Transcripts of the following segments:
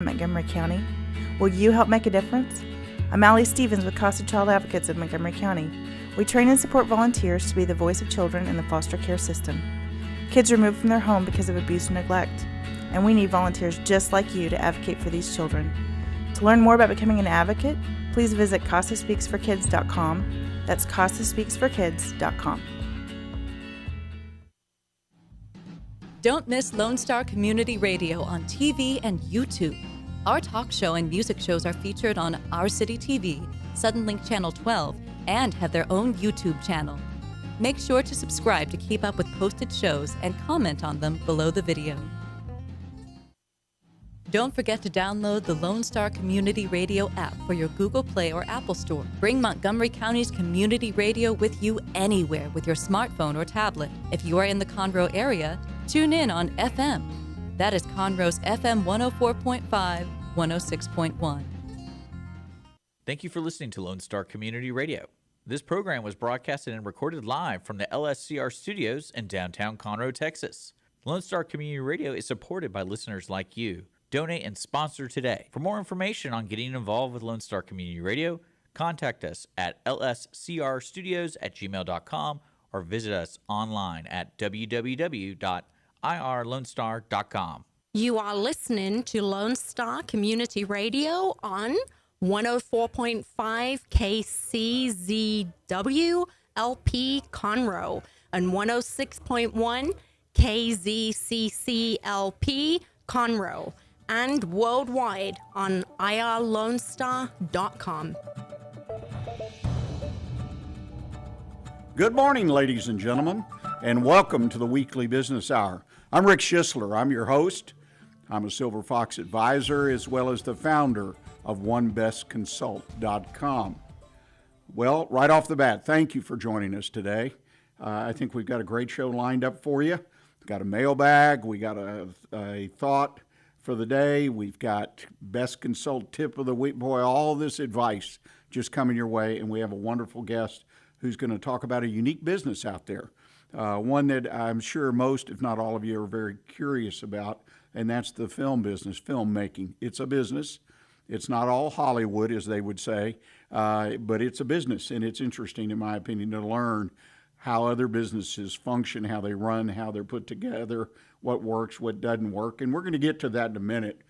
Montgomery County. Will you help make a difference? I'm Allie Stevens with Casa Child Advocates of Montgomery County. We train and support volunteers to be the voice of children in the foster care system. Kids removed from their home because of abuse and neglect, and we need volunteers just like you to advocate for these children. To learn more about becoming an advocate, please visit CasaSpeaksForKids.com. That's CasaSpeaksForKids.com. Don't miss Lone Star Community Radio on TV and YouTube. Our talk show and music shows are featured on Our City TV, Suddenlink Channel 12, and have their own YouTube channel. Make sure to subscribe to keep up with posted shows and comment on them below the video. Don't forget to download the Lone Star Community Radio app for your Google Play or Apple Store. Bring Montgomery County's community radio with you anywhere with your smartphone or tablet. If you are in the Conroe area, tune in on FM. That is Conroe's FM 104.5, 106.1. Thank you for listening to Lone Star Community Radio. This program was broadcasted and recorded live from the LSCR studios in downtown Conroe, Texas. Lone Star Community Radio is supported by listeners like you. Donate and sponsor today. For more information on getting involved with Lone Star Community Radio, contact us at lscrstudios@gmail.com or visit us online at www.irlonestar.com. You are listening to Lone Star Community Radio on 104.5 KCZW LP Conroe and 106.1 KZCCLP Conroe, and worldwide on irlonestar.com. Good morning, ladies and gentlemen, and welcome to the Weekly Business Hour. I'm Rick Schisler. I'm your host. I'm a Silver Fox advisor as well as the founder of OneBestConsult.com. Well, right off the bat, thank you for joining us today. I think we've got a great show lined up for you. We've got a mailbag. We got a thought for the day. We've got best consult tip of the week. Boy, all this advice just coming your way, and we have a wonderful guest who's going to talk about a unique business out there, one that I'm sure most, if not all of you, are very curious about, and that's the film business, filmmaking. It's a business. It's not all Hollywood, as they would say, but it's a business, and it's interesting, in my opinion, to learn how other businesses function, how they run, how they're put together, what works, what doesn't work, and we're going to get to that in a minute.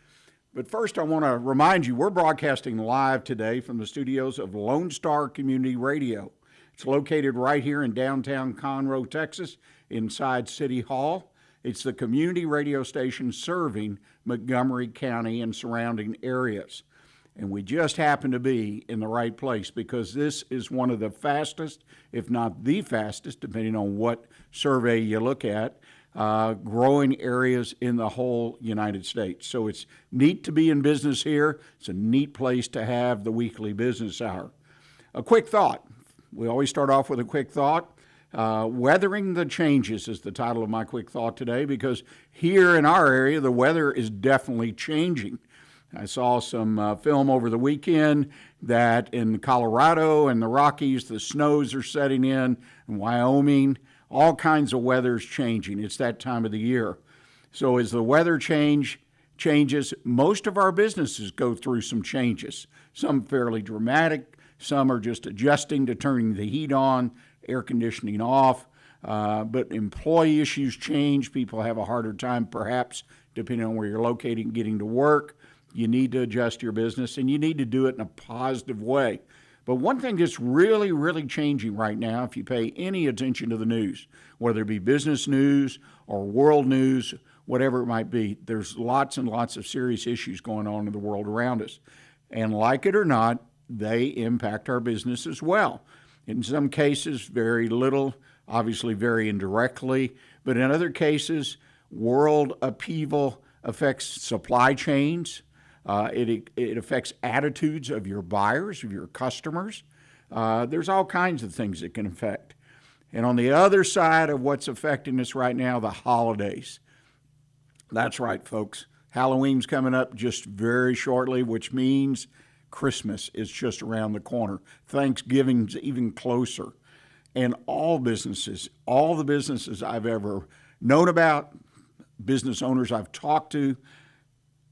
But first, I want to remind you, we're broadcasting live today from the studios of Lone Star Community Radio. It's located right here in downtown Conroe, Texas, inside City Hall. It's the community radio station serving Montgomery County and surrounding areas. And we just happen to be in the right place because this is one of the fastest, if not the fastest, depending on what survey you look at, growing areas in the whole United States. So it's neat to be in business here. It's a neat place to have the Weekly Business Hour. A quick thought. We always start off with a quick thought. Weathering the changes is the title of my quick thought today, because here in our area, the weather is definitely changing. I saw some film over the weekend that in Colorado and the Rockies, the snows are setting in Wyoming. All kinds of weather's changing. It's that time of the year. So as the weather changes, most of our businesses go through some changes. Some fairly dramatic. Some are just adjusting to turning the heat on, air conditioning off. But employee issues change. People have a harder time, perhaps, depending on where you're located, getting to work. You need to adjust your business, and you need to do it in a positive way. But one thing that's really, really changing right now, if you pay any attention to the news, whether it be business news or world news, whatever it might be, there's lots and lots of serious issues going on in the world around us. And like it or not, they impact our business as well. In some cases, very little, obviously very indirectly, but in other cases, world upheaval affects supply chains. It affects attitudes of your buyers, of your customers. There's all kinds of things that can affect. And on the other side of what's affecting us right now, the holidays. That's right, folks. Halloween's coming up just very shortly, which means Christmas is just around the corner. Thanksgiving's even closer. And all the businesses I've ever known about, business owners I've talked to,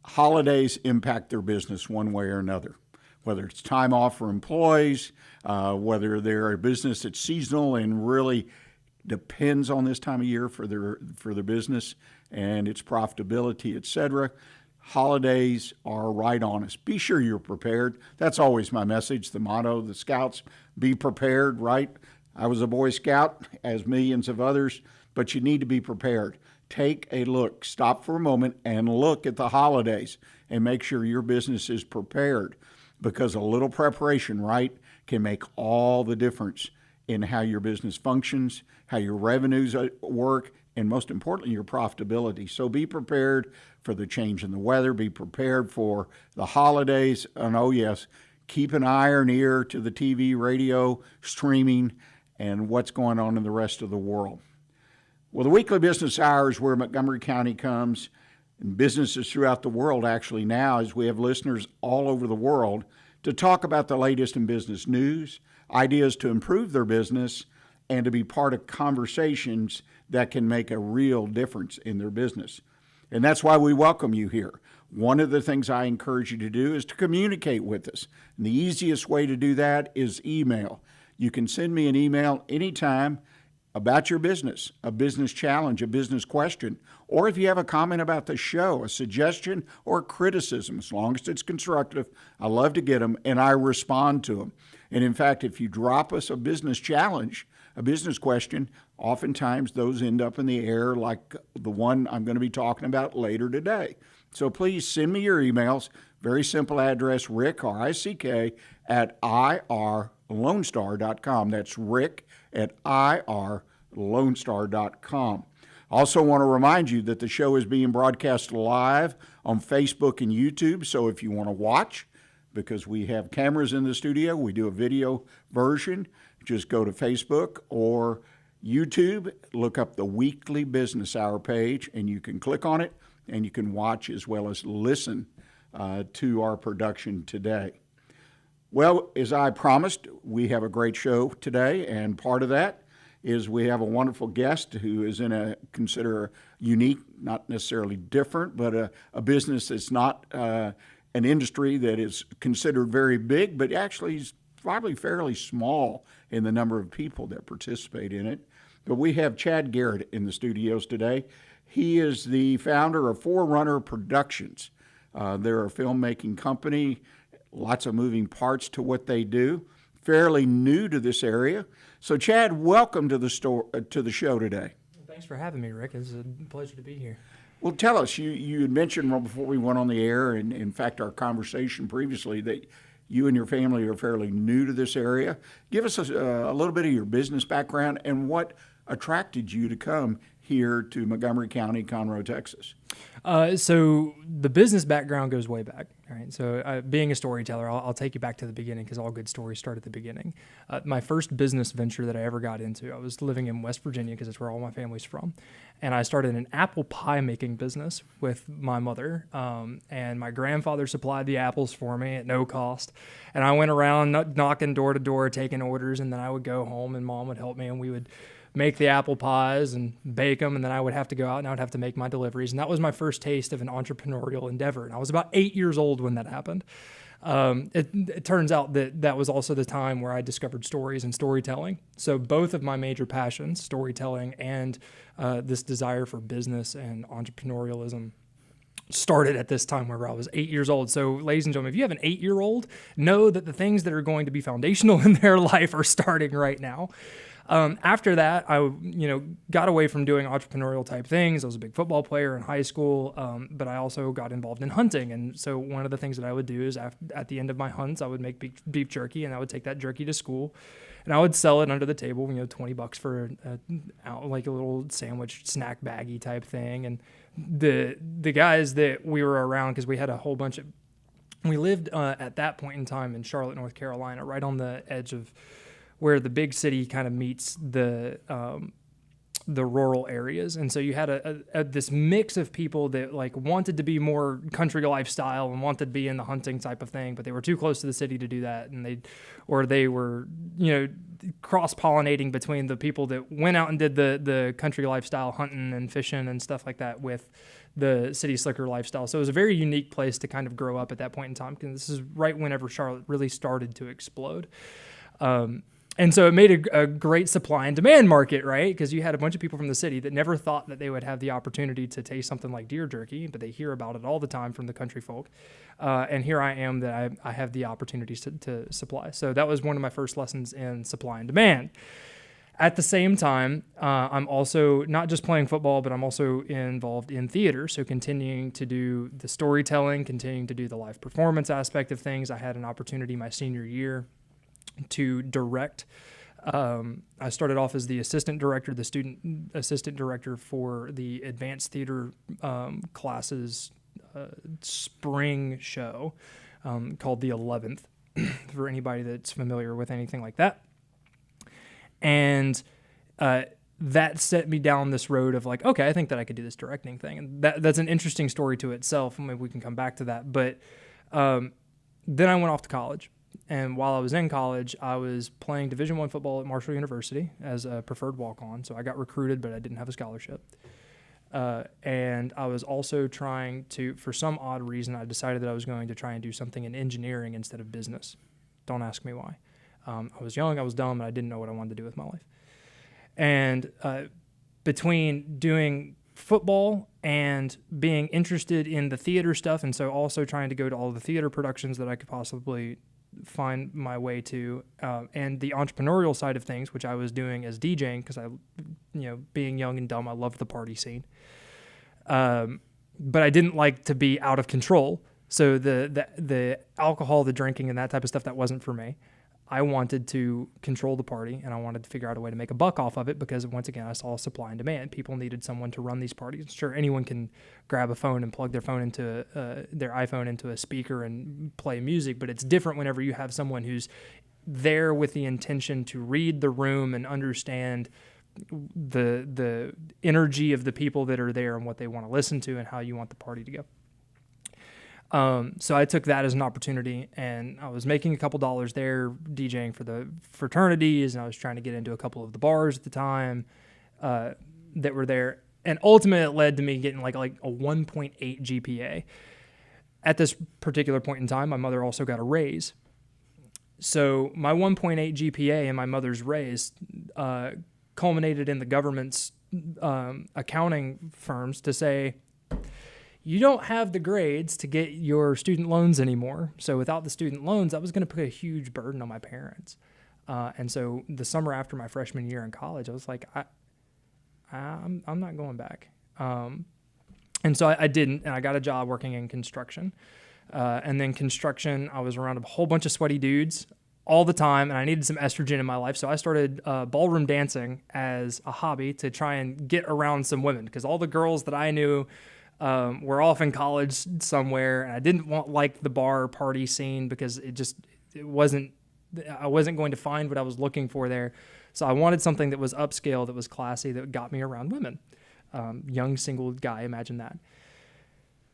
holidays impact their business one way or another, whether it's time off for employees, whether they're a business that's seasonal and really depends on this time of year for their business and its profitability, etc. Holidays are right on us. Be sure you're prepared. That's always my message, the motto of the Scouts, be prepared, right? I was a Boy Scout, as millions of others, but you need to be prepared. Take a look. Stop for a moment and look at the holidays and make sure your business is prepared, because a little preparation, right, can make all the difference in how your business functions, how your revenues work, and most importantly, your profitability. So be prepared for the change in the weather. Be prepared for the holidays. And oh yes, keep an eye or an ear to the TV, radio, streaming, and what's going on in the rest of the world. Well, the weekly business hour is where Montgomery County comes, and businesses throughout the world actually now, as we have listeners all over the world, to talk about the latest in business news, ideas to improve their business, and to be part of conversations that can make a real difference in their business. And that's why we welcome you here. One of the things I encourage you to do is to communicate with us. And the easiest way to do that is email. You can send me an email anytime about your business, a business challenge, a business question, or if you have a comment about the show, a suggestion or criticism, as long as it's constructive. I love to get them, and I respond to them. And in fact, if you drop us a business challenge, a business question, oftentimes those end up in the air like the one I'm going to be talking about later today. So please send me your emails. Very simple address, Rick, R-I-C-K, at irlonestar.com. That's Rick at irlonestar.com. Also want to remind you that the show is being broadcast live on Facebook and YouTube. So if you want to watch, because we have cameras in the studio, we do a video version, just go to Facebook or YouTube, look up the Weekly Business Hour page, and you can click on it, and you can watch as well as listen to our production today. Well, as I promised, we have a great show today, and part of that is we have a wonderful guest who is in a consider unique, not necessarily different, but a business that's not an industry that is considered very big, but actually is probably fairly small in the number of people that participate in it. But we have Chad Garrett in the studios today. He is the founder of Forerunner Productions. They're a filmmaking company, lots of moving parts to what they do, fairly new to this area. So Chad, welcome to the show today. Thanks for having me, Rick. It's a pleasure to be here. Well, tell us, you had mentioned before we went on the air, and in fact our conversation previously, that you and your family are fairly new to this area. Give us a little bit of your business background and what attracted you to come here to Montgomery County, Conroe, Texas. So the business background goes way back. All right. So being a storyteller, I'll take you back to the beginning, because all good stories start at the beginning. My first business venture that I ever got into, I was living in West Virginia, because it's where all my family's from. And I started an apple pie making business with my mother. And my grandfather supplied the apples for me at no cost. And I went around knocking door to door, taking orders. And then I would go home and Mom would help me, and we would make the apple pies and bake them, and then I would have to go out and I would have to make my deliveries. And that was my first taste of an entrepreneurial endeavor. And I was about 8 years old when that happened. It turns out that was also the time where I discovered stories and storytelling. So both of my major passions, storytelling and this desire for business and entrepreneurialism, started at this time where I was 8 years old. So ladies and gentlemen, if you have an 8-year-old, know that the things that are going to be foundational in their life are starting right now. After that, I got away from doing entrepreneurial type things. I was a big football player in high school, but I also got involved in hunting. And so one of the things that I would do is at the end of my hunts, I would make beef jerky, and I would take that jerky to school, and I would sell it under the table, $20 for like a little sandwich snack baggy type thing. And the guys that we were around, because we had a whole bunch of, we lived at that point in time in Charlotte, North Carolina, right on the edge of where the big city kind of meets the rural areas. And so you had this mix of people that like wanted to be more country lifestyle and wanted to be in the hunting type of thing, but they were too close to the city to do that. And they were, cross-pollinating between the people that went out and did the country lifestyle hunting and fishing and stuff like that with the city slicker lifestyle. So it was a very unique place to kind of grow up at that point in time, because this is right whenever Charlotte really started to explode. And so it made a great supply and demand market, right? Because you had a bunch of people from the city that never thought that they would have the opportunity to taste something like deer jerky, but they hear about it all the time from the country folk. And here I am that I have the opportunities to supply. So that was one of my first lessons in supply and demand. At the same time, I'm also not just playing football, but I'm also involved in theater. So continuing to do the storytelling, continuing to do the live performance aspect of things. I had an opportunity my senior year to direct. I started off as the assistant director, the student assistant director for the advanced theater classes spring show called The 11th, for anybody that's familiar with anything like that. And that set me down this road of like, okay, I think that I could do this directing thing. And that's an interesting story to itself. Maybe we can come back to that. But then I went off to college. And while I was in college, I was playing Division I football at Marshall University as a preferred walk-on. So I got recruited, but I didn't have a scholarship. And I was also trying to, for some odd reason, I decided that I was going to try and do something in engineering instead of business. Don't ask me why. I was young, I was dumb, and I didn't know what I wanted to do with my life. And between doing football and being interested in the theater stuff, and so also trying to go to all the theater productions that I could possibly find my way to, and the entrepreneurial side of things, which I was doing as DJing, because I, being young and dumb, I loved the party scene. But I didn't like to be out of control. So the alcohol, the drinking, and that type of stuff, that wasn't for me. I wanted to control the party, and I wanted to figure out a way to make a buck off of it, because once again, I saw supply and demand. People needed someone to run these parties. Sure, anyone can grab a phone and plug their phone into their iPhone into a speaker and play music, but it's different whenever you have someone who's there with the intention to read the room and understand the energy of the people that are there and what they want to listen to and how you want the party to go. So I took that as an opportunity, and I was making a couple dollars there DJing for the fraternities, and I was trying to get into a couple of the bars at the time that were there. And ultimately it led to me getting like a 1.8 GPA. At this particular point in time, my mother also got a raise. So my 1.8 GPA and my mother's raise culminated in the government's accounting firms to say, you don't have the grades to get your student loans anymore. So without the student loans, that was going to put a huge burden on my parents. And so the summer after my freshman year in college, I was like, I'm not going back. And so I didn't, and I got a job working in construction. And then construction, I was around a whole bunch of sweaty dudes all the time, and I needed some estrogen in my life. So I started ballroom dancing as a hobby to try and get around some women, because all the girls that I knew were off in college somewhere, and I didn't want like the bar party scene, because I wasn't going to find what I was looking for there. So I wanted something that was upscale, that was classy, that got me around women. Young single guy, imagine that.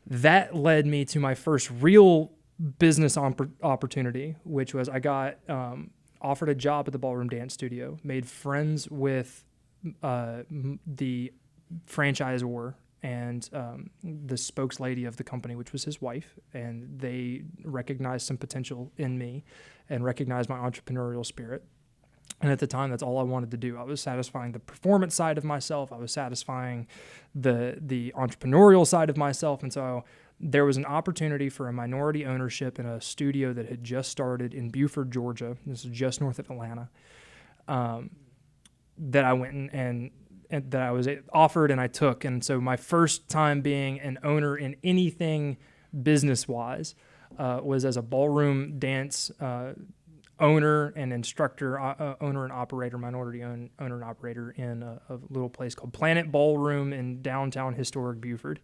That led me to my first real business opportunity, which was I got offered a job at the ballroom dance studio, made friends with the franchisor and the spokeslady of the company, which was his wife, and they recognized some potential in me and recognized my entrepreneurial spirit. And at the time, that's all I wanted to do. I was satisfying the performance side of myself. I was satisfying the entrepreneurial side of myself. And so there was an opportunity for a minority ownership in a studio that had just started in Buford, Georgia. This is just north of Atlanta. That I went and that I was offered and I took. And so my first time being an owner in anything business-wise was as a ballroom dance owner and instructor, owner and operator, minority owner and operator in a little place called Planet Ballroom in downtown historic Buford.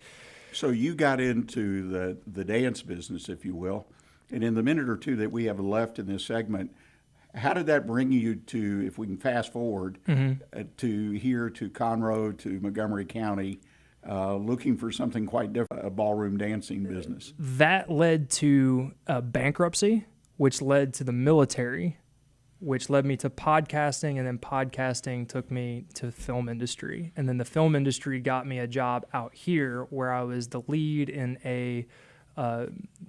So you got into the dance business, if you will, and in the minute or two that we have left in this segment, how did that bring you to, if we can fast forward, to here to Conroe, to Montgomery County, looking for something quite different, a ballroom dancing business? That led to bankruptcy, which led to the military, which led me to podcasting, and then podcasting took me to the film industry. And then the film industry got me a job out here where I was the lead in a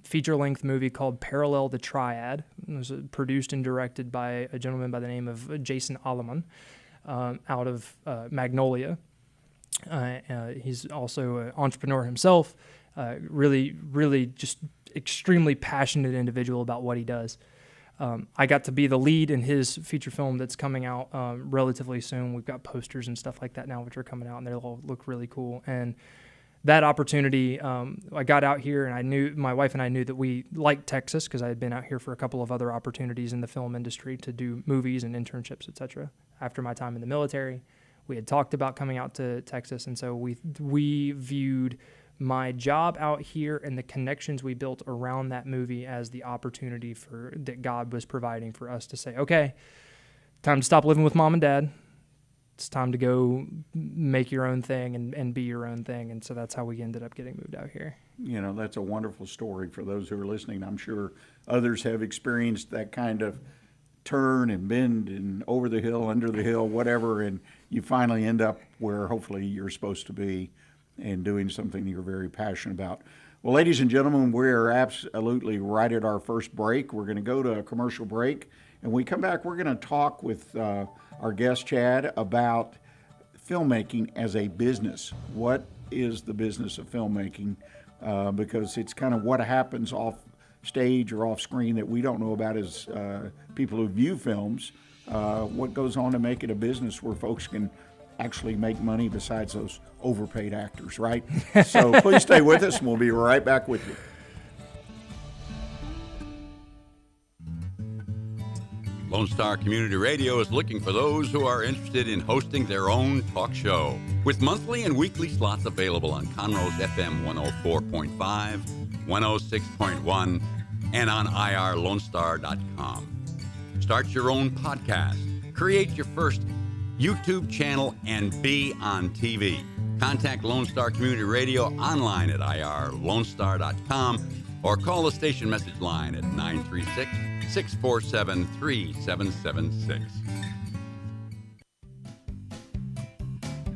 feature-length movie called Parallel the Triad. It was produced and directed by a gentleman by the name of Jason Alleman out of Magnolia. He's also an entrepreneur himself, really just extremely passionate individual about what he does. I got to be the lead in his feature film that's coming out relatively soon. We've got posters and stuff like that now, which are coming out, and they all look really cool. And that opportunity, I got out here, and my wife and I knew that we liked Texas because I had been out here for a couple of other opportunities in the film industry to do movies and internships, etc. After my time in the military, we had talked about coming out to Texas, and so we viewed my job out here and the connections we built around that movie as the opportunity that God was providing for us to say, okay, time to stop living with mom and dad. It's time to go make your own thing and be your own thing. And so that's how we ended up getting moved out here. You know, that's a wonderful story for those who are listening. I'm sure others have experienced that kind of turn and bend and over the hill, under the hill, whatever, and you finally end up where hopefully you're supposed to be and doing something you're very passionate about. Well, ladies and gentlemen, we're absolutely right at our first break. We're going to go to a commercial break, and when we come back, we're going to talk with our guest, Chad, about filmmaking as a business. What is the business of filmmaking? Because it's kind of what happens off stage or off screen that we don't know about as people who view films. What goes on to make it a business where folks can actually make money besides those overpaid actors, right? So please stay with us, and we'll be right back with you. Lone Star Community Radio is looking for those who are interested in hosting their own talk show. With monthly and weekly slots available on Conroe's FM 104.5, 106.1, and on irlonestar.com. Start your own podcast, create your first YouTube channel, and be on TV. Contact Lone Star Community Radio online at irlonestar.com or call the station message line at 936-647-3776.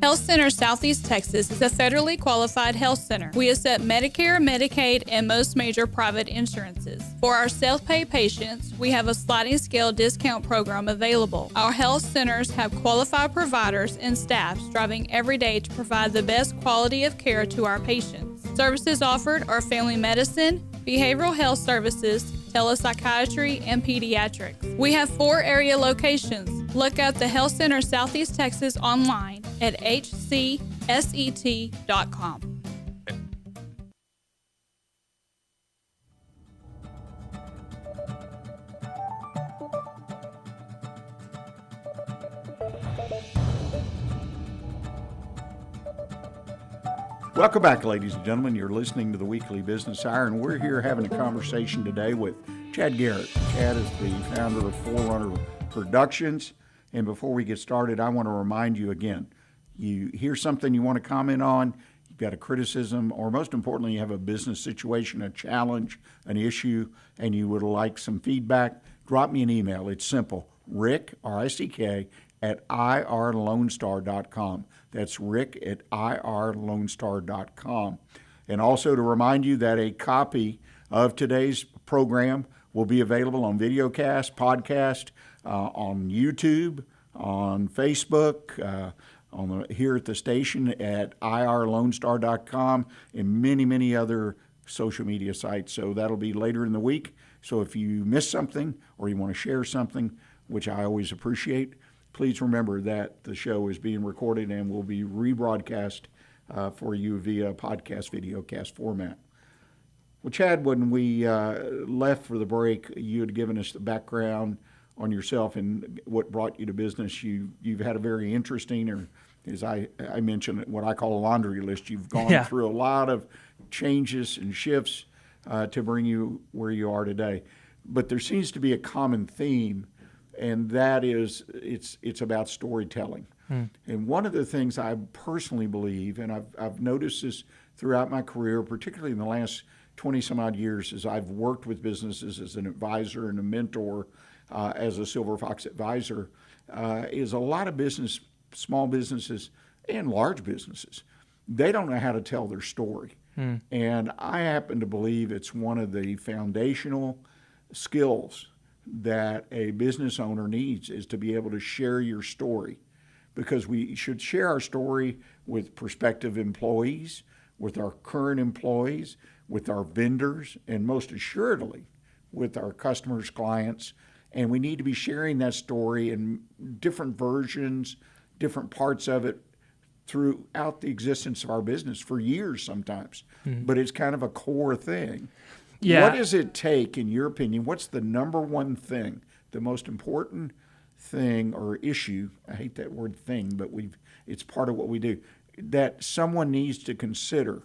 Health Center Southeast Texas is a federally qualified health center. We accept Medicare, Medicaid, and most major private insurances. For our self-pay patients, we have a sliding scale discount program available. Our health centers have qualified providers and staff striving every day to provide the best quality of care to our patients. Services offered are family medicine, behavioral health services, telepsychiatry, and pediatrics. We have 4 area locations. Look up the Health Center Southeast Texas online at hcset.com. Welcome back, ladies and gentlemen. You're listening to the Weekly Business Hour, and we're here having a conversation today with Chad Garrett. Chad is the founder of Forerunner Productions. And before we get started, I want to remind you again, you hear something you want to comment on, you've got a criticism, or most importantly, you have a business situation, a challenge, an issue, and you would like some feedback, drop me an email. It's simple. Rick, R-I-C-K, at irlonestar.com. That's Rick at irlonestar.com. And also to remind you that a copy of today's program will be available on videocast, podcast, on YouTube, on Facebook, here at the station at irlonestar.com, and many, many other social media sites. So that'll be later in the week. So if you miss something or you want to share something, which I always appreciate, please remember that the show is being recorded and will be rebroadcast for you via podcast, videocast format. Well, Chad, when we left for the break, you had given us the background on yourself and what brought you to business. You've had a very interesting, or as I mentioned, what I call a laundry list. You've gone through a lot of changes and shifts to bring you where you are today. But there seems to be a common theme, and that is it's about storytelling. And one of the things I personally believe, and I've noticed this throughout my career, particularly in the last 20 some odd years as I've worked with businesses as an advisor and a mentor, as a Silver Fox advisor, is a lot of small businesses and large businesses, they don't know how to tell their story. And I happen to believe it's one of the foundational skills that a business owner needs, is to be able to share your story, because we should share our story with prospective employees, with our current employees, with our vendors, and most assuredly with our customers, clients. And we need to be sharing that story in different versions, different parts of it throughout the existence of our business for years sometimes. But it's kind of a core thing. Yeah. What does it take, in your opinion? What's the number one thing, the most important thing or issue? I hate that word thing, but it's part of what we do, that someone needs to consider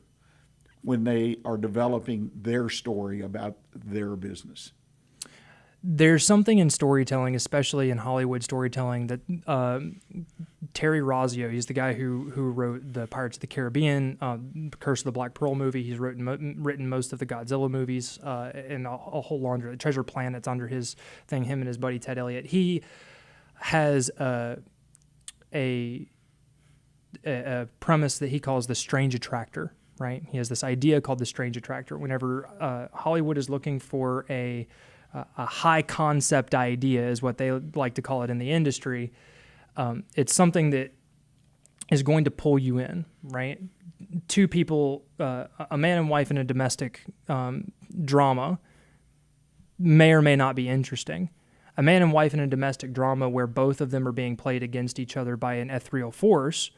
when they are developing their story about their business? There's something in storytelling, especially in Hollywood storytelling, that Terry Rossio, he's the guy who wrote the Pirates of the Caribbean, Curse of the Black Pearl movie. He's written most of the Godzilla movies, and a whole laundry. Treasure Planet's under his thing, him and his buddy Ted Elliott. He has a premise that he calls the strange attractor, right? He has this idea called the strange attractor. Whenever Hollywood is looking for a high concept idea, is what they like to call it in the industry. It's something that is going to pull you in, right? Two people, a man and wife in a domestic drama may or may not be interesting. A man and wife in a domestic drama where both of them are being played against each other by an ethereal force,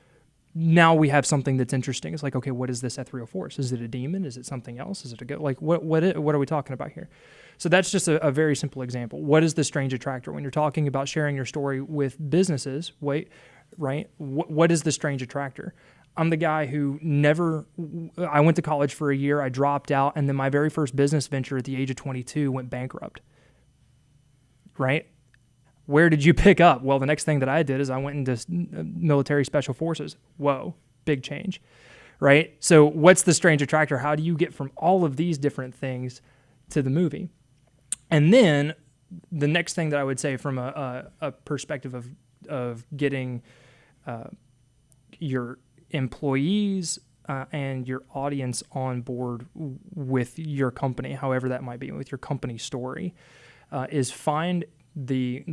now we have something that's interesting. It's like, okay, what is this ethereal force? Is it a demon? Is it something else? Is it a ghost? Like, what are we talking about here? So that's just a very simple example. What is the strange attractor? When you're talking about sharing your story with businesses, right? What is the strange attractor? I'm the guy who I went to college for a year, I dropped out, and then my very first business venture at the age of 22 went bankrupt, right? Where did you pick up? Well, the next thing that I did is I went into military special forces. Whoa, big change, right? So what's the strange attractor? How do you get from all of these different things to the movie? And then the next thing that I would say from a perspective of getting your employees and your audience on board with your company, however that might be, with your company story, is find the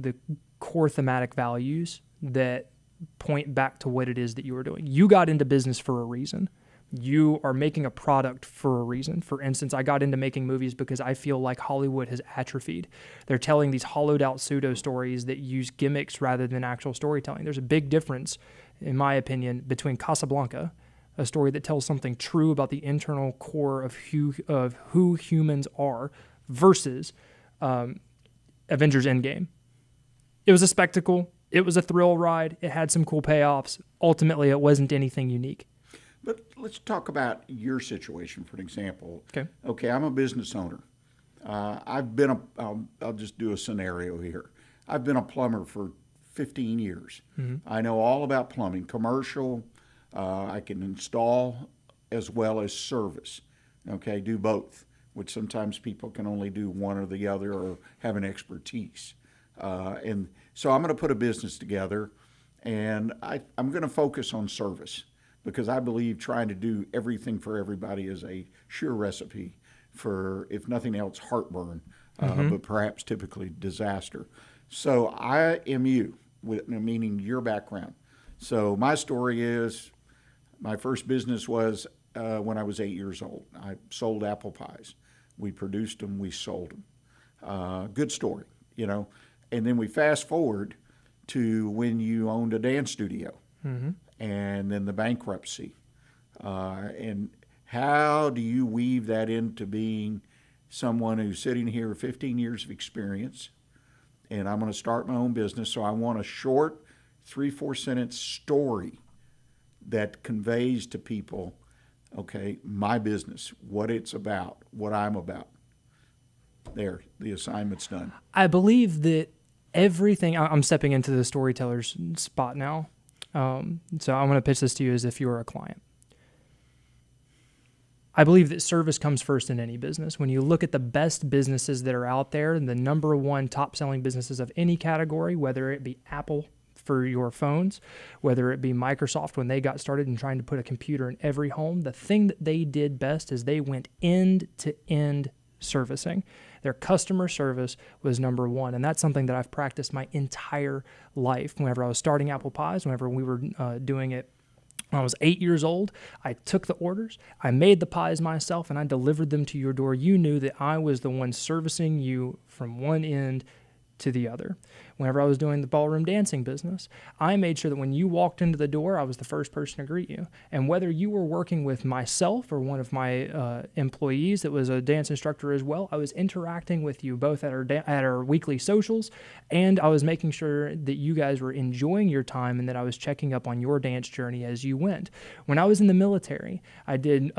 core thematic values that point back to what it is that you are doing. You got into business for a reason. You are making a product for a reason. For instance, I got into making movies because I feel like Hollywood has atrophied. They're telling these hollowed out pseudo stories that use gimmicks rather than actual storytelling. There's a big difference, in my opinion, between Casablanca, a story that tells something true about the internal core of who humans are, versus Avengers Endgame. It was a spectacle. It was a thrill ride. It had some cool payoffs. Ultimately, it wasn't anything unique. But let's talk about your situation, for an example. Okay, I'm a business owner. I'll just do a scenario here. I've been a plumber for 15 years. I know all about plumbing, commercial. I can install as well as service. Okay, do both, which sometimes people can only do one or the other or have an expertise. And so I'm going to put a business together, and I'm going to focus on service, because I believe trying to do everything for everybody is a sure recipe for, if nothing else, heartburn, but perhaps typically disaster. So I am you, meaning your background. So my story is, my first business was when I was 8 years old. I sold apple pies. We produced them, we sold them. Good story, you know. And then we fast forward to when you owned a dance studio, and then the bankruptcy. And how do you weave that into being someone who's sitting here with 15 years of experience, and I'm going to start my own business, so I want a short 3-4 sentence story that conveys to people, okay, my business, what it's about, what I'm about. There, the assignment's done. I believe that everything, I'm stepping into the storyteller's spot now. So I'm going to pitch this to you as if you were a client. I believe that service comes first in any business. When you look at the best businesses that are out there, and the number one top selling businesses of any category, whether it be Apple for your phones, whether it be Microsoft when they got started and trying to put a computer in every home, the thing that they did best is they went end to end servicing. Their customer service was number one. And that's something that I've practiced my entire life. Whenever I was starting Apple Pies, whenever we were doing it, when I was 8 years old, I took the orders, I made the pies myself, and I delivered them to your door. You knew that I was the one servicing you from one end to the other. Whenever I was doing the ballroom dancing business, I made sure that when you walked into the door, I was the first person to greet you. And whether you were working with myself or one of my employees that was a dance instructor as well, I was interacting with you both at our weekly socials, and I was making sure that you guys were enjoying your time and that I was checking up on your dance journey as you went. When I was in the military, I did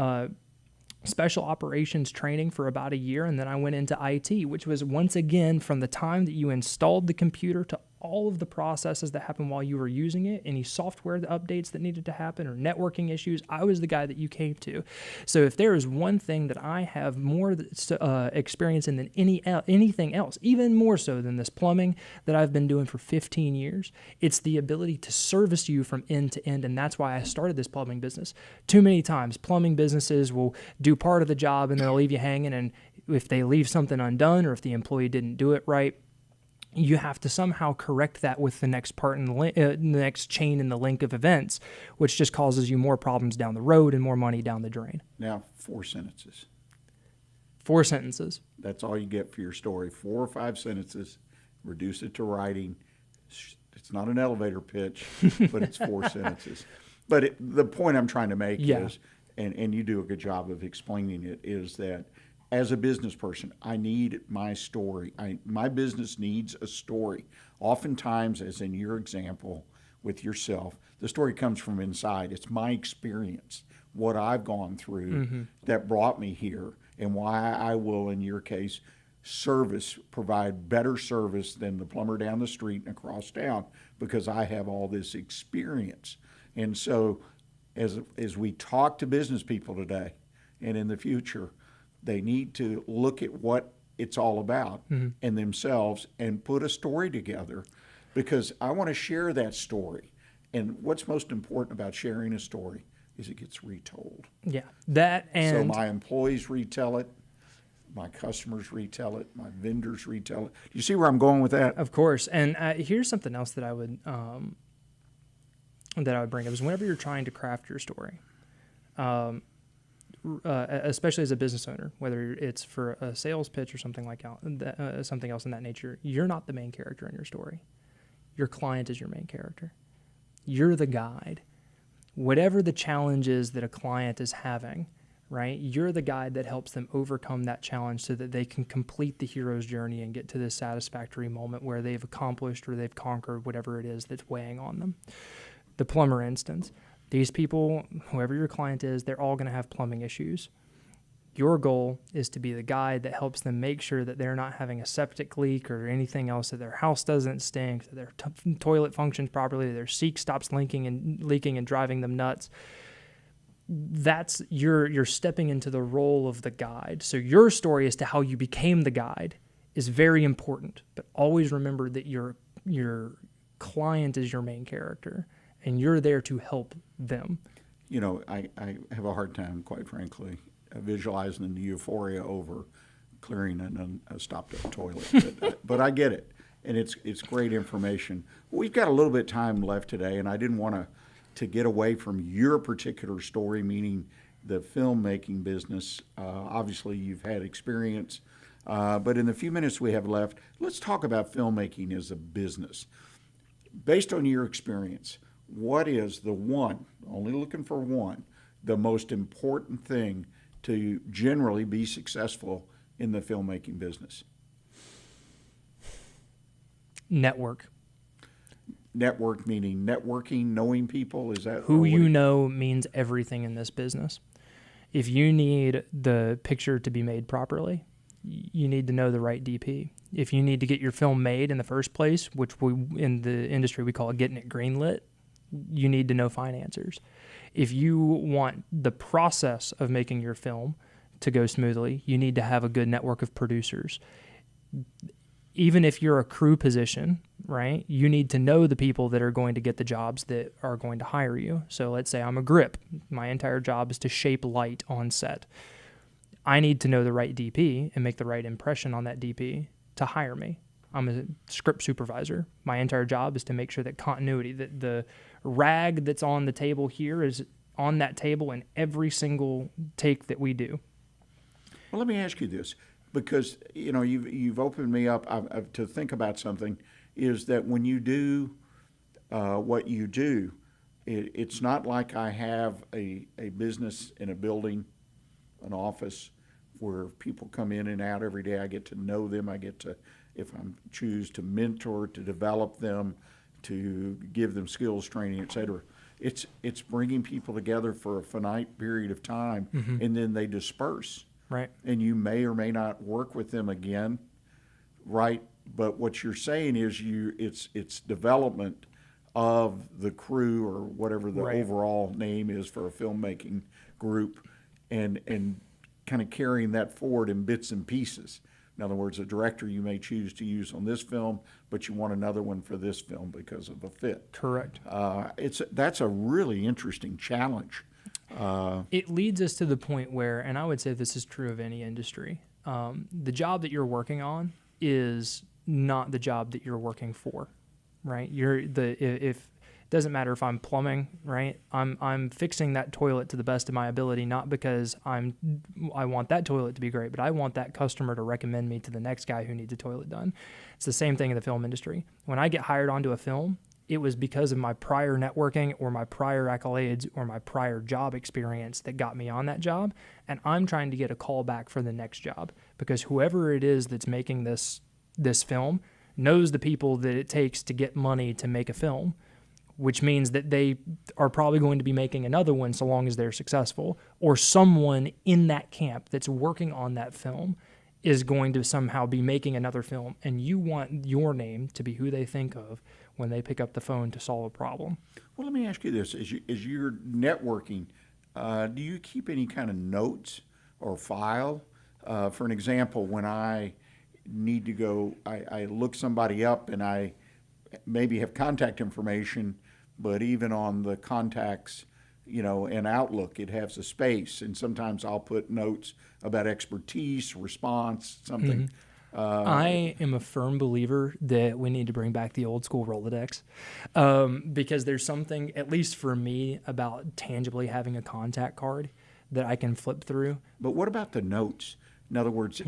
special operations training for about a year, and then I went into IT, which was once again from the time that you installed the computer to all of the processes that happened while you were using it, any software updates that needed to happen or networking issues, I was the guy that you came to. So if there is one thing that I have more experience in than anything else, even more so than this plumbing that I've been doing for 15 years, it's the ability to service you from end to end, and that's why I started this plumbing business. Too many times, plumbing businesses will do part of the job and they'll leave you hanging, and if they leave something undone or if the employee didn't do it right, you have to somehow correct that with the next part in the next chain in the link of events, which just causes you more problems down the road and more money down the drain. Now, 4 sentences. 4 sentences. That's all you get for your story. 4 or 5 sentences. Reduce it to writing. It's not an elevator pitch, but it's 4 sentences. But the point I'm trying to make is, and you do a good job of explaining it, is that as a business person, I need my story. My business needs a story. Oftentimes, as in your example with yourself, the story comes from inside. It's my experience, what I've gone through that brought me here, and why I will, in your case, provide better service than the plumber down the street and across town, because I have all this experience. And so as we talk to business people today and in the future, they need to look at what it's all about and themselves and put a story together, because I want to share that story. And what's most important about sharing a story is it gets retold. Yeah, that and so my employees retell it, my customers retell it, my vendors retell it. You see where I'm going with that? Of course. And here's something else that I would bring up is whenever you're trying to craft your story, especially as a business owner, whether it's for a sales pitch or something like something else in that nature, you're not the main character in your story. Your client is your main character. You're the guide. Whatever the challenge is that a client is having, right? You're the guide that helps them overcome that challenge so that they can complete the hero's journey and get to this satisfactory moment where they've accomplished or they've conquered whatever it is that's weighing on them. The plumber instance. These people, whoever your client is, they're all going to have plumbing issues. Your goal is to be the guide that helps them make sure that they're not having a septic leak or anything else, that their house doesn't stink, that their toilet functions properly, that their sink stops leaking and driving them nuts. That's you're stepping into the role of the guide. So your story as to how you became the guide is very important, but always remember that your client is your main character, and you're there to help them. You know, I have a hard time, quite frankly, visualizing the euphoria over clearing a stopped-up toilet. But I get it, and it's great information. We've got a little bit of time left today, and I didn't want to get away from your particular story, meaning the filmmaking business. Obviously, you've had experience, but in the few minutes we have left, let's talk about filmmaking as a business. Based on your experience, what is the one, only looking for one, the most important thing to generally be successful in the filmmaking business? Network. Network meaning networking, knowing people? Is that who you know means everything in this business. If you need the picture to be made properly, you need to know the right DP. If you need to get your film made in the first place, which in the industry we call it getting it greenlit, you need to know financiers. If you want the process of making your film to go smoothly, you need to have a good network of producers. Even if you're a crew position, right, you need to know the people that are going to get the jobs that are going to hire you. So let's say I'm a grip. My entire job is to shape light on set. I need to know the right DP and make the right impression on that DP to hire me. I'm a script supervisor. My entire job is to make sure that continuity, that the rag that's on the table here is on that table in every single take that we do. Well, let me ask you this, because you've opened me up to think about something. Is that when you do what you do, it's not like I have a business in a building, an office, where people come in and out every day. I get to know them. I get to, if I choose to mentor, to develop them, to give them skills training, et cetera. It's bringing people together for a finite period of time, and then they disperse. Right. And you may or may not work with them again, right? But what you're saying is it's development of the crew, or whatever the overall name is for a filmmaking group, and kind of carrying that forward in bits and pieces. In other words, a director you may choose to use on this film, but you want another one for this film because of a fit. Correct. That's a really interesting challenge. It leads us to the point where, and I would say this is true of any industry, the job that you're working on is not the job that you're working for, right? If it doesn't matter if I'm plumbing, right? I'm fixing that toilet to the best of my ability, not because I want that toilet to be great, but I want that customer to recommend me to the next guy who needs a toilet done. It's the same thing in the film industry. When I get hired onto a film, it was because of my prior networking or my prior accolades or my prior job experience that got me on that job. And I'm trying to get a call back for the next job, because whoever it is that's making this film knows the people that it takes to get money to make a film, which means that they are probably going to be making another one so long as they're successful, or someone in that camp that's working on that film is going to somehow be making another film, and you want your name to be who they think of when they pick up the phone to solve a problem. Well, let me ask you this. As you're networking, do you keep any kind of notes or file? For an example, when I need to go, I look somebody up and I maybe have contact information, but even on the contacts, in Outlook, it has a space, and sometimes I'll put notes about expertise, response, something. I am a firm believer that we need to bring back the old school Rolodex, because there's something, at least for me, about tangibly having a contact card that I can flip through. But what about the notes? In other words,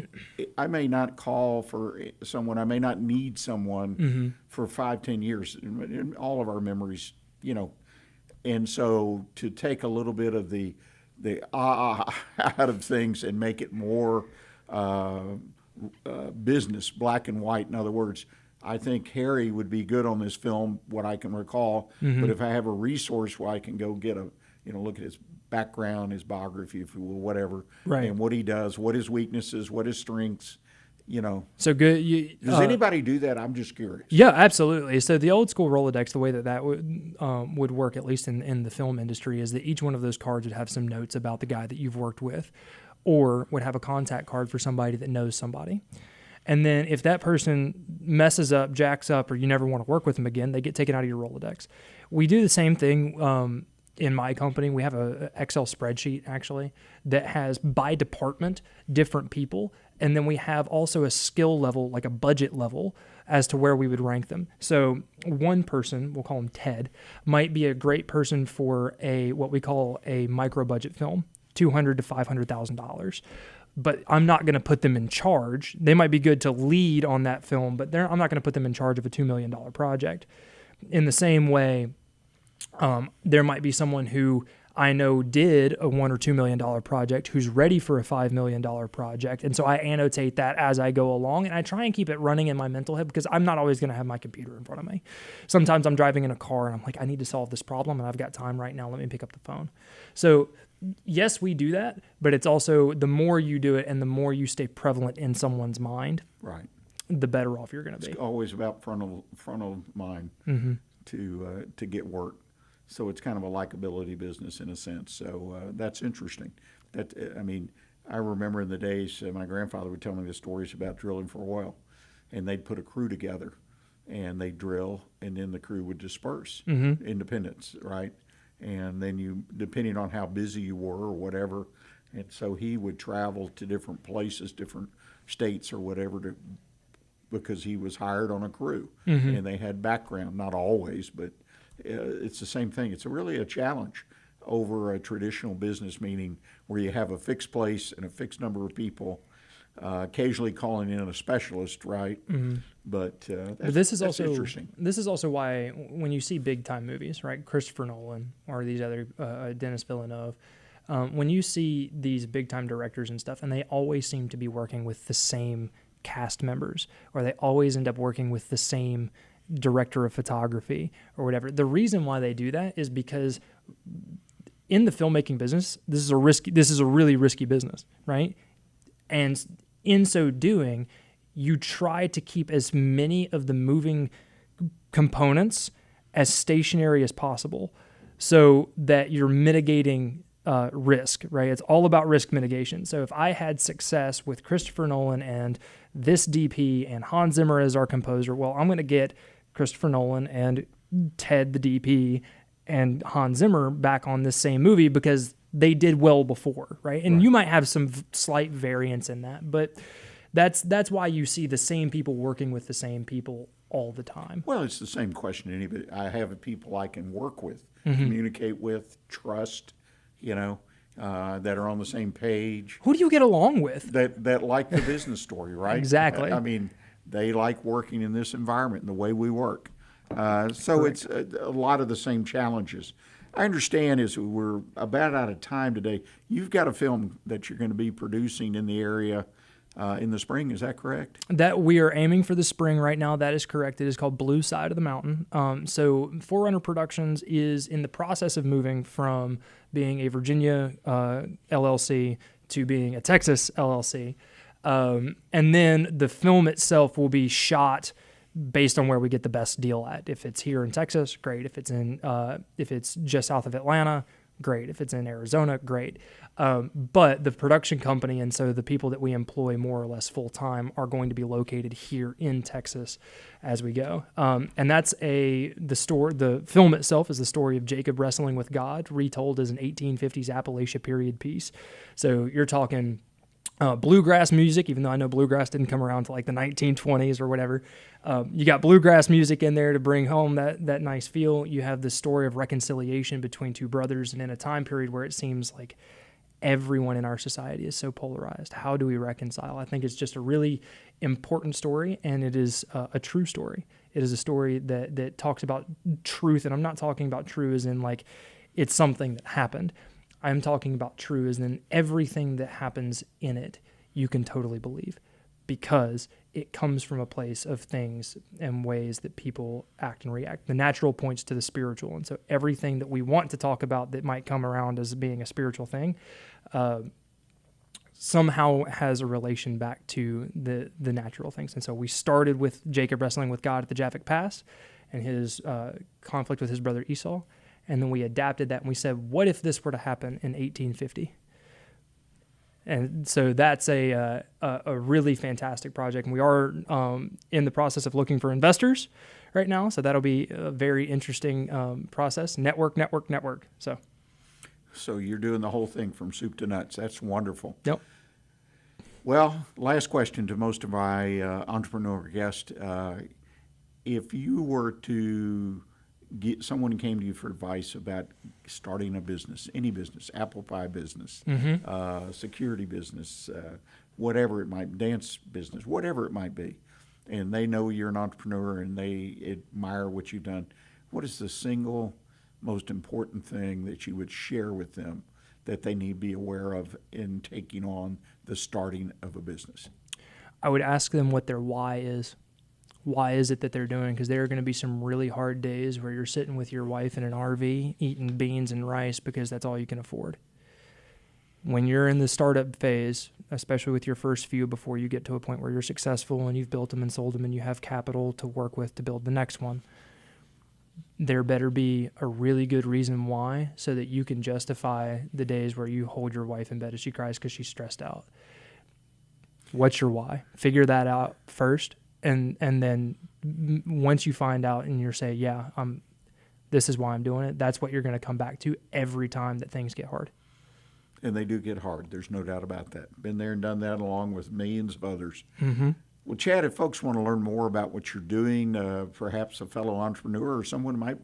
I may not call for someone, I may not need someone for 5-10 years, in all of our memories, and so to take a little bit of the out of things and make it more business, black and white. In other words, I think Harry would be good on this film, what I can recall. But if I have a resource where I can go get look at his background, his biography, if you will, whatever, and what he does, what his weaknesses, what his strengths, So good. Does anybody do that? I'm just curious. Yeah, absolutely. So the old school Rolodex, the way that would work, at least in the film industry, is that each one of those cards would have some notes about the guy that you've worked with, or would have a contact card for somebody that knows somebody. And then if that person messes up, jacks up, or you never want to work with them again, they get taken out of your Rolodex. We do the same thing in my company. We have a Excel spreadsheet, actually, that has by department different people. And then we have also a skill level, like a budget level, as to where we would rank them. So one person, we'll call him Ted, might be a great person for what we call a micro budget film, $200,000 to $500,000. But I'm not going to put them in charge. They might be good to lead on that film, but I'm not going to put them in charge of a $2 million project. In the same way, there might be someone who I know did a $1 or $2 million project who's ready for a $5 million project. And so I annotate that as I go along, and I try and keep it running in my mental head, because I'm not always going to have my computer in front of me. Sometimes I'm driving in a car and I'm like, I need to solve this problem and I've got time right now. Let me pick up the phone. So yes, we do that, but it's also the more you do it and the more you stay prevalent in someone's mind, Right. the better off you're going to be. It's always about front of mind to get work. So it's kind of a likability business in a sense. So that's interesting. I remember in the days my grandfather would tell me the stories about drilling for oil, and they'd put a crew together, and they'd drill, and then the crew would disperse, independence, right? And then depending on how busy you were or whatever, and so he would travel to different places, different states or whatever, because he was hired on a crew, and they had background, not always, but it's the same thing. It's really a challenge over a traditional business, meaning where you have a fixed place and a fixed number of people, occasionally calling in a specialist, right? But this is that's also interesting. This is also why when you see big time movies, right, Christopher Nolan or these other Denis Villeneuve, when you see these big time directors and stuff, and they always seem to be working with the same cast members, or they always end up working with the same director of photography or whatever. The reason why they do that is because in the filmmaking business, this is a really risky business, right? And in so doing, you try to keep as many of the moving components as stationary as possible so that you're mitigating risk, right? It's all about risk mitigation. So if I had success with Christopher Nolan and this DP and Hans Zimmer as our composer, well, I'm going to get Christopher Nolan and Ted, the DP, and Hans Zimmer back on this same movie because they did well before, right? And you might have some slight variance in that, but that's why you see the same people working with the same people all the time. Well, it's the same question anybody. I have people I can work with, communicate with, trust, that are on the same page. Who do you get along with? That like the business story, right? Exactly. I mean, they like working in this environment and the way we work. So it's a lot of the same challenges. I understand as we're about out of time today, you've got a film that you're going to be producing in the area in the spring. Is that correct? That we are aiming for the spring right now. That is correct. It is called Blue Side of the Mountain. So Forerunner Productions is in the process of moving from being a Virginia LLC to being a Texas LLC. And then the film itself will be shot based on where we get the best deal at. If it's here in Texas, great. If it's just south of Atlanta, great. If it's in Arizona, great. But the production company, and so the people that we employ more or less full time, are going to be located here in Texas as we go. And that's the film itself is the story of Jacob wrestling with God, retold as an 1850s Appalachia period piece. So you're talking bluegrass music, even though I know bluegrass didn't come around to like the 1920s or whatever. You got bluegrass music in there to bring home that nice feel. You have this story of reconciliation between two brothers, and in a time period where it seems like everyone in our society is so polarized. How do we reconcile? I think it's just a really important story, and it is a true story. It is a story that talks about truth, and I'm not talking about true as in like it's something that happened. I'm talking about true as in everything that happens in it, you can totally believe because it comes from a place of things and ways that people act and react. The natural points to the spiritual. And so everything that we want to talk about that might come around as being a spiritual thing somehow has a relation back to the natural things. And so we started with Jacob wrestling with God at the Japheth Pass and his conflict with his brother Esau. And then we adapted that and we said, what if this were to happen in 1850? And so that's a really fantastic project. And we are in the process of looking for investors right now. So that'll be a very interesting process. Network. So you're doing the whole thing from soup to nuts. That's wonderful. Yep. Well, last question to most of my entrepreneur guests. If you were to someone came to you for advice about starting a business, any business, apple pie business, security business, whatever it might, dance business, whatever it might be, and they know you're an entrepreneur and they admire what you've done, what is the single most important thing that you would share with them that they need to be aware of in taking on the starting of a business? I would ask them what their why is. Why is it that they're doing? Because there are going to be some really hard days where you're sitting with your wife in an RV eating beans and rice because that's all you can afford. When you're in the startup phase, especially with your first few before you get to a point where you're successful and you've built them and sold them and you have capital to work with to build the next one, there better be a really good reason why, so that you can justify the days where you hold your wife in bed as she cries because she's stressed out. What's your why? Figure that out first, and then once you find out and you're say, yeah, this is why I'm doing it, that's what you're going to come back to every time that things get hard. And they do get hard. There's no doubt about that. Been there and done that along with millions of others. Mm-hmm. Well, Chad, if folks want to learn more about what you're doing, perhaps a fellow entrepreneur or someone might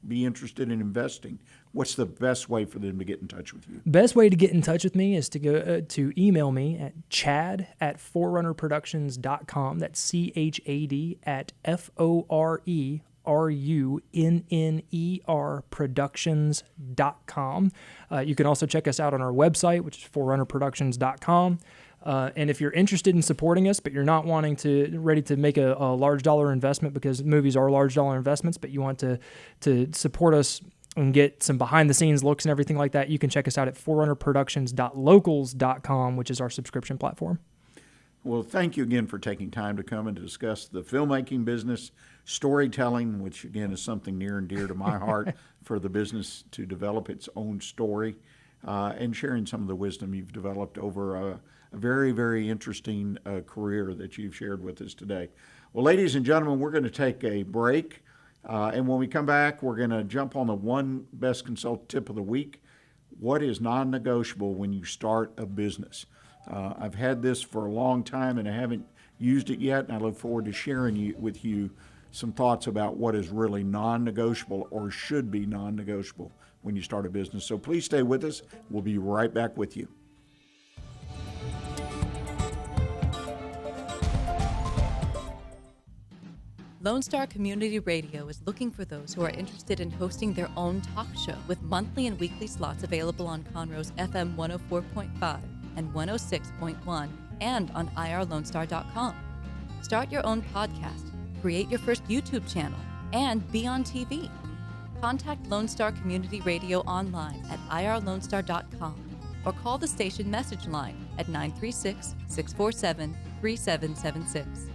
be interested in investing, what's the best way for them to get in touch with you? Best way to get in touch with me is to go to email me at chad@forerunnerproductions.com. That's CHAD at FORERUNNER productions.com. You can also check us out on our website, which is forerunnerproductions.com. And if you're interested in supporting us, but you're not ready to make a large dollar investment, because movies are large dollar investments, but you want to support us and get some behind the scenes looks and everything like that, you can check us out at forerunnerproductions.locals.com, which is our subscription platform. Well, thank you again for taking time to come and to discuss the filmmaking business, storytelling, which again is something near and dear to my heart, for the business to develop its own story, and sharing some of the wisdom you've developed over a very, very interesting career that you've shared with us today. Well, ladies and gentlemen, we're going to take a break, and when we come back, we're going to jump on the one best consult tip of the week. What is non-negotiable when you start a business? I've had this for a long time, and I haven't used it yet, and I look forward to sharing with you some thoughts about what is really non-negotiable or should be non-negotiable when you start a business. So please stay with us. We'll be right back with you. Lone Star Community Radio is looking for those who are interested in hosting their own talk show, with monthly and weekly slots available on Conroe's FM 104.5 and 106.1 and on irlonestar.com. Start your own podcast, create your first YouTube channel, and be on TV. Contact Lone Star Community Radio online at irlonestar.com or call the station message line at 936-647-3776.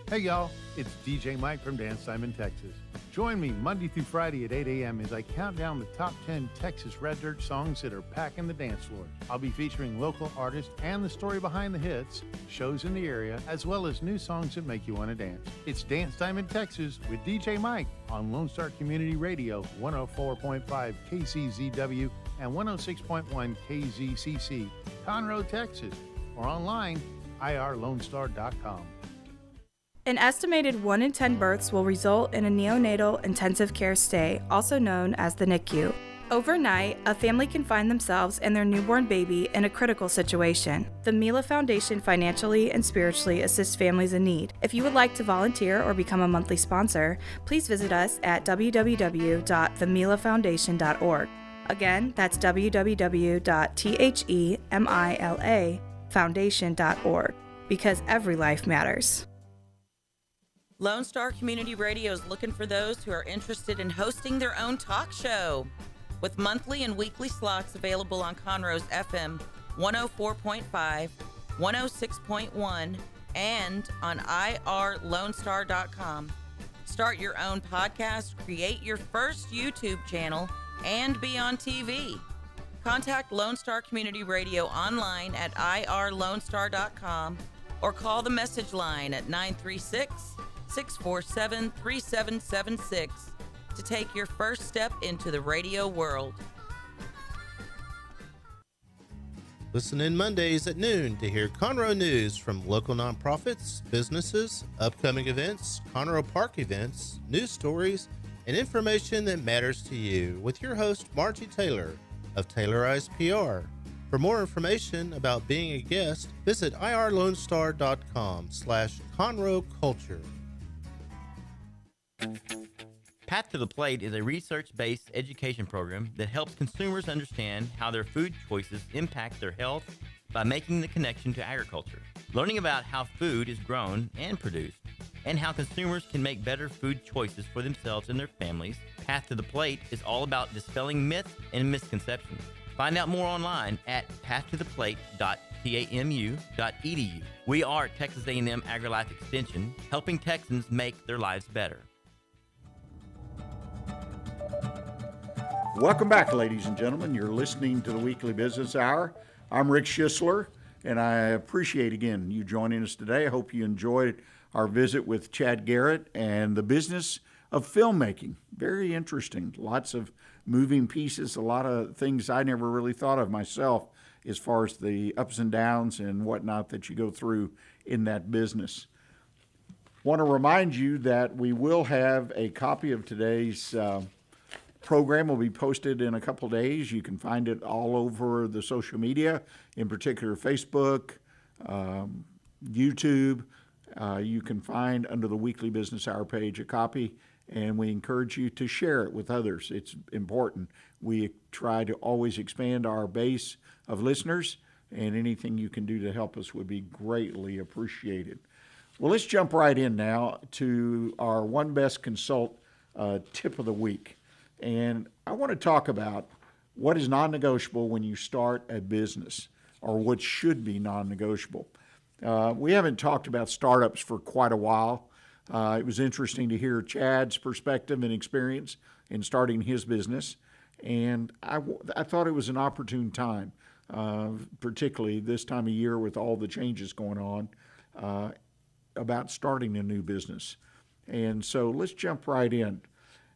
Hey y'all, it's DJ Mike from Dance Time in Texas. Join me Monday through Friday at 8 a.m. as I count down the top 10 Texas Red Dirt songs that are packing the dance floor. I'll be featuring local artists and the story behind the hits, shows in the area, as well as new songs that make you want to dance. It's Dance Time in Texas with DJ Mike on Lone Star Community Radio, 104.5 KCZW and 106.1 KZCC, Conroe, Texas, or online, irlonestar.com. An estimated 1 in 10 births will result in a neonatal intensive care stay, also known as the NICU. Overnight, a family can find themselves and their newborn baby in a critical situation. The Mila Foundation financially and spiritually assists families in need. If you would like to volunteer or become a monthly sponsor, please visit us at www.themilafoundation.org. Again, that's www.themilafoundation.org, because every life matters. Lone Star Community Radio is looking for those who are interested in hosting their own talk show, with monthly and weekly slots available on Conroe's FM 104.5, 106.1, and on irlonestar.com. Start your own podcast, create your first YouTube channel, and be on TV. Contact Lone Star Community Radio online at irlonestar.com or call the message line at 936-647-3776 to take your first step into the radio world. Listen in Mondays at noon to hear Conroe news from local nonprofits, businesses, upcoming events, Conroe Park events, news stories, and information that matters to you with your host, Margie Taylor of Taylorized PR. For more information about being a guest, visit irlonestar.com/Conroe Culture. Path to the Plate is a research-based education program that helps consumers understand how their food choices impact their health by making the connection to agriculture. Learning about how food is grown and produced, and how consumers can make better food choices for themselves and their families, Path to the Plate is all about dispelling myths and misconceptions. Find out more online at pathtotheplate.com. tamu.edu. We are Texas A&M AgriLife Extension, helping Texans make their lives better. Welcome back, ladies and gentlemen. You're listening to the Weekly Business Hour. I'm Rick Schisler, and I appreciate, again, you joining us today. I hope you enjoyed our visit with Chad Garrett and the business of filmmaking. Very interesting. Lots of moving pieces, a lot of things I never really thought of myself as far as the ups and downs and whatnot that you go through in that business. Want to remind you that we will have a copy of today's program will be posted in a couple days. You can find it all over the social media, in particular Facebook, YouTube. You can find under the Weekly Business Hour page a copy, and we encourage you to share it with others. It's important. We try to always expand our base of listeners, and anything you can do to help us would be greatly appreciated. Well, let's jump right in now to our One Best Consult tip of the week. And I want to talk about what is non-negotiable when you start a business, or what should be non-negotiable. We haven't talked about startups for quite a while. It was interesting to hear Chad's perspective and experience in starting his business. And I thought it was an opportune time, particularly this time of year with all the changes going on, about starting a new business. And so let's jump right in.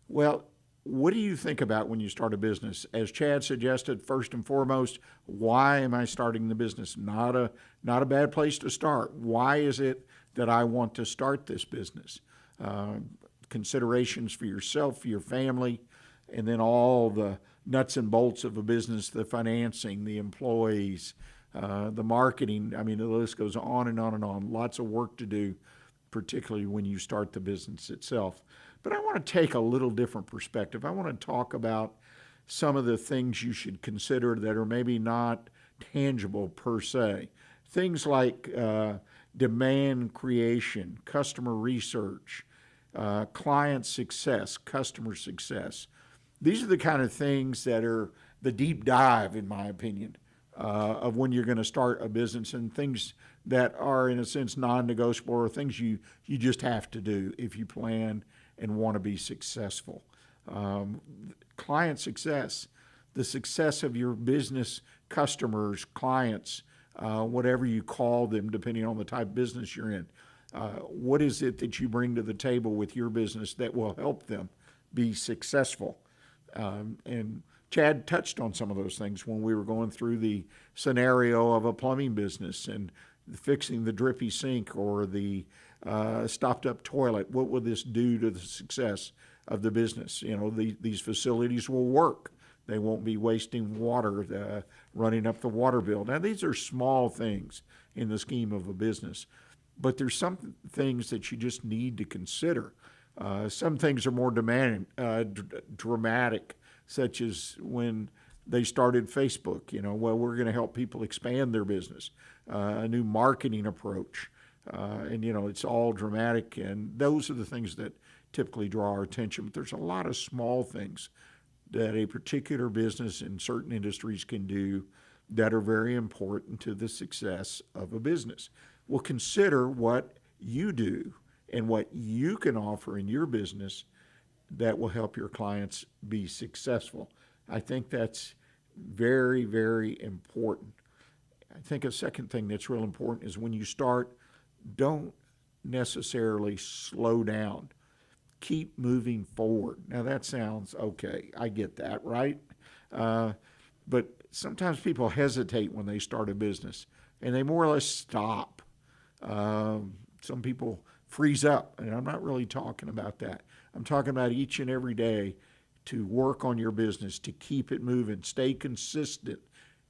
Well, what do you think about when you start a business? As Chad suggested, first and foremost, why am I starting the business? Not a bad place to start. Why is it that I want to start this business? Considerations for yourself, for your family, and then all the nuts and bolts of a business, the financing, the employees, the marketing. I mean, the list goes on and on and on. Lots of work to do, particularly when you start the business itself. But I want to take a little different perspective. I want to talk about some of the things you should consider that are maybe not tangible per se. Things like demand creation, customer research, client success, customer success. These are the kind of things that are the deep dive, in my opinion, of when you're going to start a business, and things that are, in a sense, non-negotiable, or things you just have to do if you plan and want to be successful. Client success, the success of your business customers, clients, whatever you call them, depending on the type of business you're in. What is it that you bring to the table with your business that will help them be successful? And Chad touched on some of those things when we were going through the scenario of a plumbing business and fixing the drippy sink or the stopped up toilet. What will this do to the success of the business? You know, these facilities will work. They won't be wasting water, running up the water bill. Now, these are small things in the scheme of a business, but there's some things that you just need to consider. Some things are more dramatic, such as when they started Facebook. You know, well, we're going to help people expand their business, a new marketing approach. And, you know, it's all dramatic, and those are the things that typically draw our attention. But there's a lot of small things that a particular business in certain industries can do that are very important to the success of a business. Well, consider what you do and what you can offer in your business that will help your clients be successful. I think that's very, very important. I think a second thing that's real important is when you start, don't necessarily slow down. Keep moving forward. Now that sounds okay. I get that, right? But sometimes people hesitate when they start a business, and they more or less stop. Some people freeze up, and I'm not really talking about that. I'm talking about each and every day to work on your business, to keep it moving, stay consistent,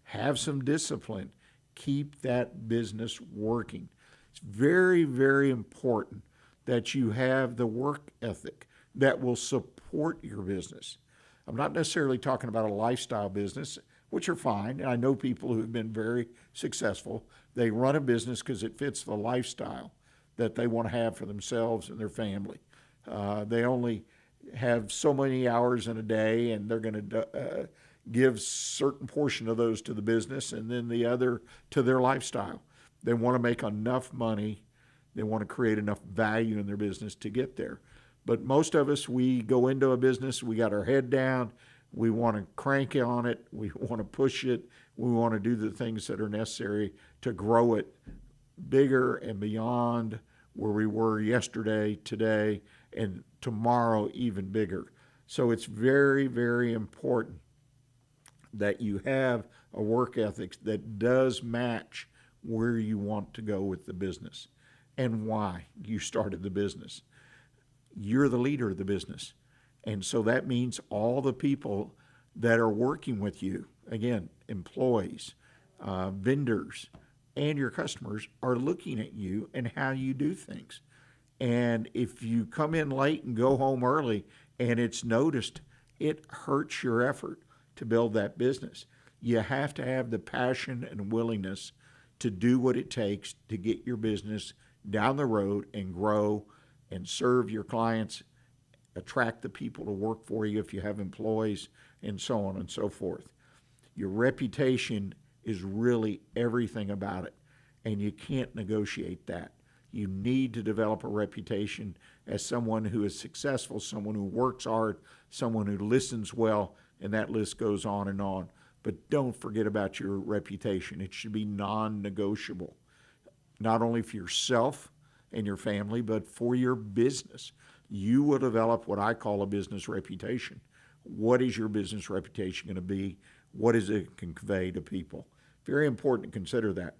have some discipline, keep that business working. It's very, very important that you have the work ethic that will support your business. I'm not necessarily talking about a lifestyle business, which are fine. And I know people who have been very successful. They run a business because it fits the lifestyle that they want to have for themselves and their family. They only have so many hours in a day, and they're going to gives certain portion of those to the business and then the other to their lifestyle. They want to make enough money. They want to create enough value in their business to get there. But most of us, we go into a business, we got our head down, we want to crank on it, we want to push it, we want to do the things that are necessary to grow it bigger and beyond where we were yesterday, today, and tomorrow even bigger. So it's very, very important that you have a work ethic that does match where you want to go with the business and why you started the business. You're the leader of the business. And so that means all the people that are working with you, again, employees, vendors, and your customers are looking at you and how you do things. And if you come in late and go home early and it's noticed, it hurts your effort to build that business. You have to have the passion and willingness to do what it takes to get your business down the road and grow and serve your clients, attract the people to work for you if you have employees, and so on and so forth. Your reputation is really everything about it, and you can't negotiate that. You need to develop a reputation as someone who is successful, someone who works hard, someone who listens well, and that list goes on and on. But don't forget about your reputation. It should be non-negotiable, not only for yourself and your family, but for your business. You will develop what I call a business reputation. What is your business reputation going to be? What is it convey to people? Very important to consider that.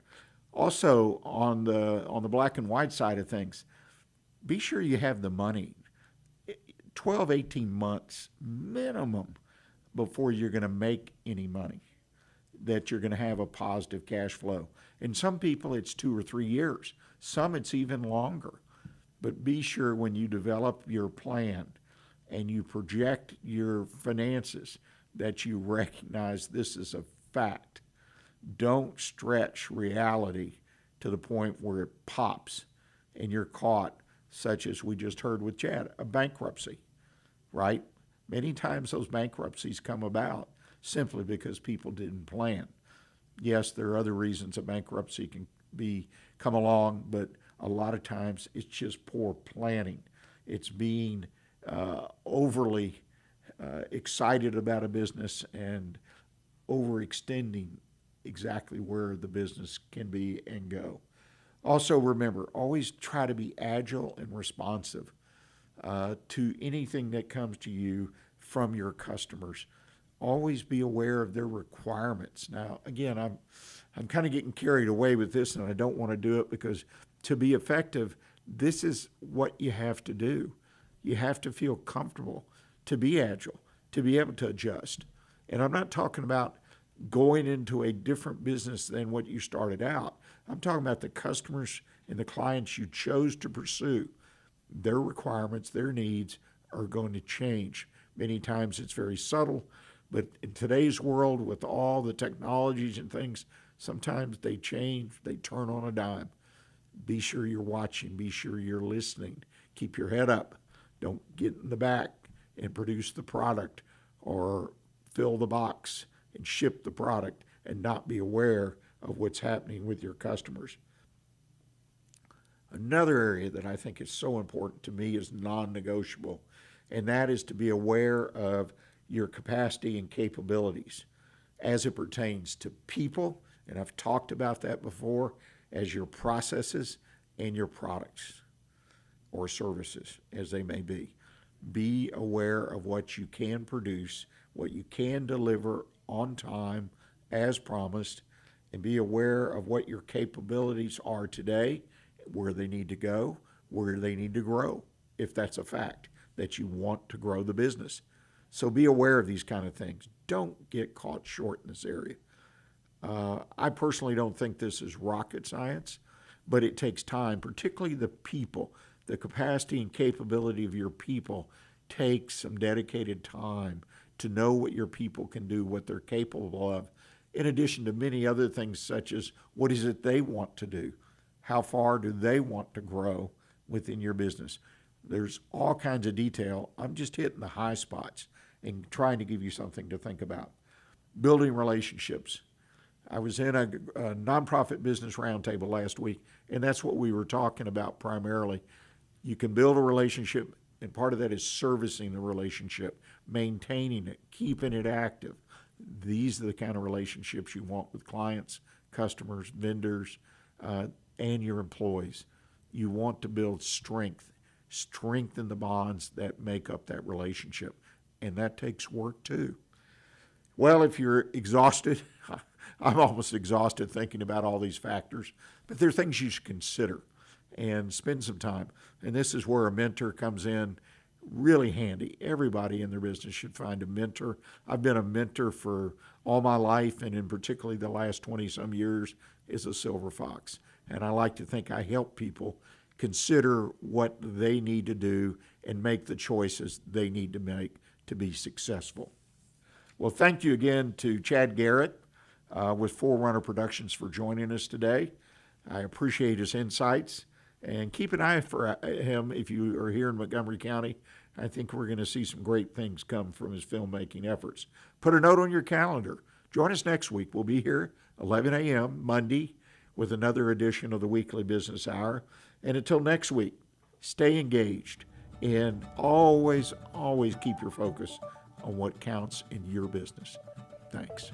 Also, on the black and white side of things, be sure you have the money. 12, 18 months minimum before you're going to make any money, that you're going to have a positive cash flow. And some people, it's 2 or 3 years. Some, it's even longer. But be sure when you develop your plan and you project your finances that you recognize this is a fact. Don't stretch reality to the point where it pops and you're caught, such as we just heard with Chad, a bankruptcy, right? Many times those bankruptcies come about simply because people didn't plan. Yes, there are other reasons a bankruptcy can come along, but a lot of times it's just poor planning. It's being overly excited about a business and overextending exactly where the business can be and go. Also remember, always try to be agile and responsive to anything that comes to you from your customers. Always be aware of their requirements. Now, again, I'm kind of getting carried away with this, and I don't want to do it because to be effective, this is what you have to do. You have to feel comfortable to be agile, to be able to adjust. And I'm not talking about going into a different business than what you started out. I'm talking about the customers and the clients you chose to pursue. Their requirements, their needs are going to change. Many times it's very subtle, but in today's world with all the technologies and things, sometimes they change, they turn on a dime. Be sure you're watching, be sure you're listening. Keep your head up. Don't get in the back and produce the product or fill the box and ship the product and not be aware of what's happening with your customers. Another area that I think is so important to me is non-negotiable, and that is to be aware of your capacity and capabilities as it pertains to people, and I've talked about that before, as your processes and your products or services as they may be. Be aware of what you can produce, what you can deliver on time as promised, and be aware of what your capabilities are today, where they need to go, where they need to grow, if that's a fact that you want to grow the business. So be aware of these kind of things. Don't get caught short in this area. I personally don't think this is rocket science, but it takes time, particularly the people. The capacity and capability of your people takes some dedicated time to know what your people can do, what they're capable of, in addition to many other things such as what is it they want to do? How far do they want to grow within your business? There's all kinds of detail. I'm just hitting the high spots and trying to give you something to think about. building relationships. I was in a nonprofit business roundtable last week, and that's what we were talking about primarily. You can build a relationship, and part of that is servicing the relationship, maintaining it, keeping it active. These are the kind of relationships you want with clients, customers, vendors, and your employees. You want to build strengthen the bonds that make up that relationship, and that takes work too. Well, if you're exhausted, I'm almost exhausted thinking about all these factors, but there are things you should consider and spend some time. And this is where a mentor comes in really handy. Everybody in their business should find a mentor. I've been a mentor for all my life, and in particularly the last 20-some years is a silver fox. And I like to think I help people consider what they need to do and make the choices they need to make to be successful. Well, thank you again to Chad Garrett with Forerunner Productions for joining us today. I appreciate his insights, and keep an eye for him if you are here in Montgomery County. I think we're going to see some great things come from his filmmaking efforts. Put a note on your calendar. Join us next week. We'll be here 11 a.m. Monday with another edition of the Weekly Business Hour. And until next week, stay engaged and always keep your focus on what counts in your business. Thanks.